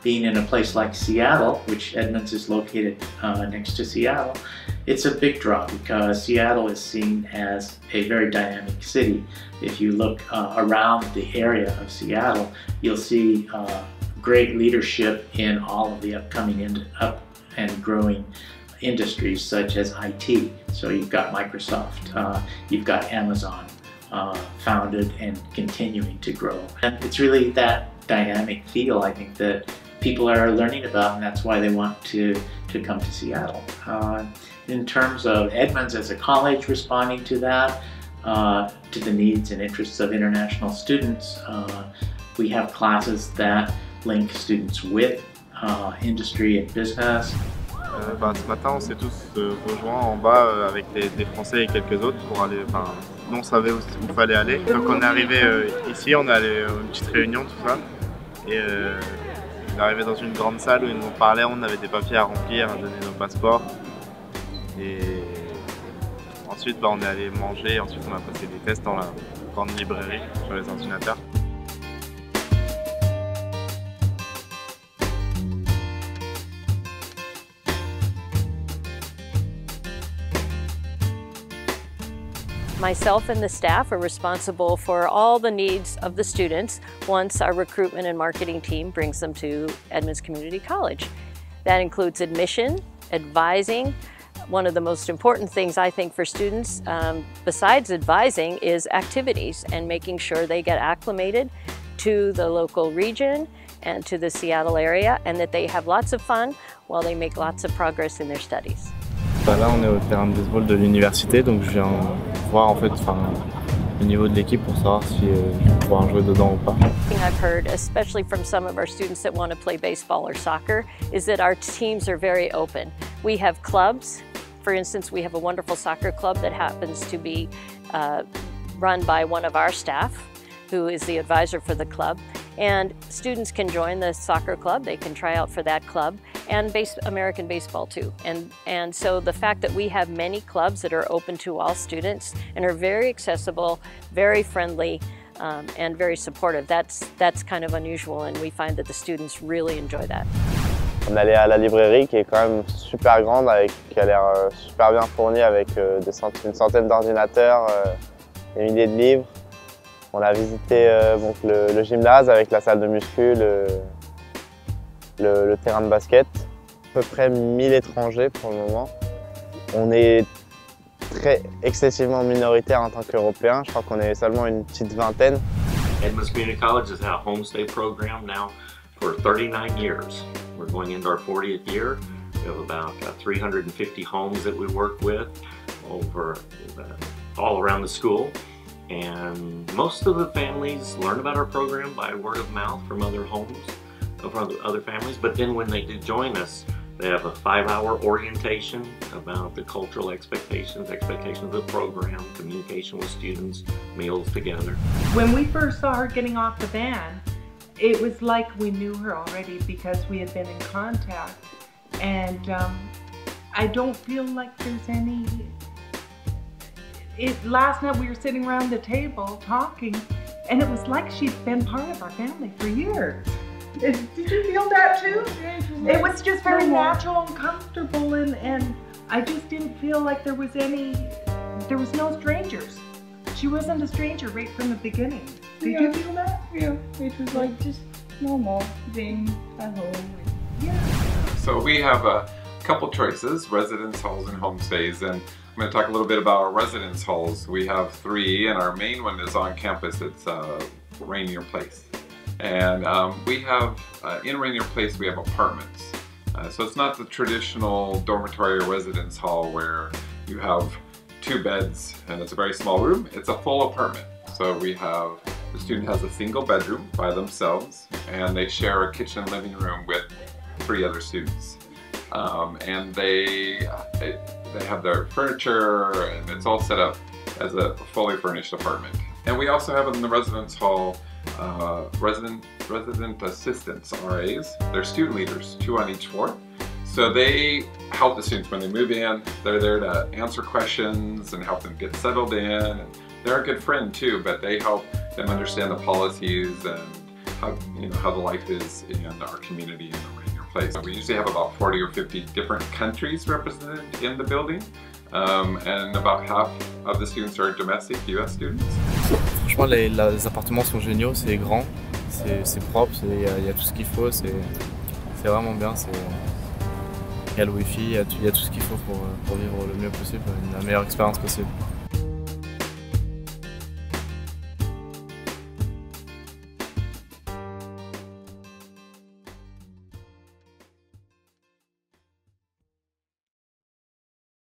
being in a place like Seattle, which Edmonds is located next to Seattle, it's a big draw because Seattle is seen as a very dynamic city. If you look around the area of Seattle, you'll see great leadership in all of the upcoming up and growing industries such as IT. So you've got Microsoft, you've got Amazon, founded and continuing to grow. And it's really that dynamic feel, I think, that people are learning about, and that's why they want to come to Seattle. In terms of Edmonds as a college responding to that, to the needs and interests of international students, we have classes that link students with industry and business. Ce matin, on s'est tous rejoints en bas avec des Français et quelques autres pour aller. Nous, on savait où il fallait aller. Donc, on est arrivé ici, on est allé à une petite réunion, tout ça. Et on est arrivé dans une grande salle où ils nous parlaient, on avait des papiers à remplir, à donner nos passeports. Et ensuite, on est allé manger. Ensuite, on a passé des tests dans la grande librairie sur les ordinateurs. Myself and the staff are responsible for all the needs of the students once our recruitment and marketing team brings them to Edmonds Community College. That includes admission, advising. One of the most important things I think for students, besides advising, is activities and making sure they get acclimated to the local region and to the Seattle area, and that they have lots of fun while they make lots of progress in their studies. Là, on est au terrain de baseball de l'université, donc je viens voir en fait le niveau de l'équipe pour savoir si je vais pouvoir jouer dedans ou pas. I've heard, especially from some of our students that want to play baseball or soccer, is that our teams are very open. We have clubs. For instance, we have a wonderful soccer club that happens to be run by one of our staff, who is the advisor for the club. And students can join the soccer club, they can try out for that club, and American baseball too. And so the fact that we have many clubs that are open to all students and are very accessible, very friendly, and very supportive, that's kind of unusual, and we find that the students really enjoy that. On allait à la librairie qui est quand même super grande, qui a l'air super bien fournie avec une centaine d'ordinateurs, des milliers de livres. On a visité donc le gymnase avec la salle de muscu, le terrain de basket. À peu près 1000 étrangers pour le moment. On est excessivement minoritaire en tant qu'Européens. Je crois qu'on est seulement une petite vingtaine. Edmonds Community College has had a homestay program now for 39 years. We're going into our 40th year. We have about 350 homes that we work with over all around the school. And most of the families learn about our program by word of mouth from other homes, from other families. But then when they do join us, they have a 5-hour orientation about the cultural expectations of the program, communication with students, meals together. When we first saw her getting off the van, it was like we knew her already because we had been in contact. And I don't feel like there's any... Last night we were sitting around the table talking, and it was like she'd been part of our family for years. Did you feel that too? It was just very natural and comfortable, and I just didn't feel like there was no strangers. She wasn't a stranger right from the beginning. Did you feel that? Yeah, it was like just normal being at home. Yeah. So we have a couple choices, residence halls and homestays, and I'm going to talk a little bit about our residence halls. We have 3, and our main one is on campus. It's Rainier Place. And we have, in Rainier Place, we have apartments. So it's not the traditional dormitory or residence hall where you have 2 beds and it's a very small room. It's a full apartment. So we have, the student has a single bedroom by themselves, and they share a kitchen and living room with 3 other students. And they have their furniture, and it's all set up as a fully furnished apartment. And we also have in the residence hall resident assistants, RAs. They're student leaders, 2 on each floor. So they help the students when they move in. They're there to answer questions and help them get settled in. And they're a good friend too, but they help them understand the policies and how the life is in our community in the Rainier Place. We usually have about 40 or 50 different countries represented in the building, and about half of the students are domestic US students. Franchement, les appartements sont géniaux, c'est grand, c'est propre, il y a tout ce qu'il faut, c'est vraiment bien. Il y a le wifi, il y a tout ce qu'il faut pour vivre le mieux possible, la meilleure expérience possible.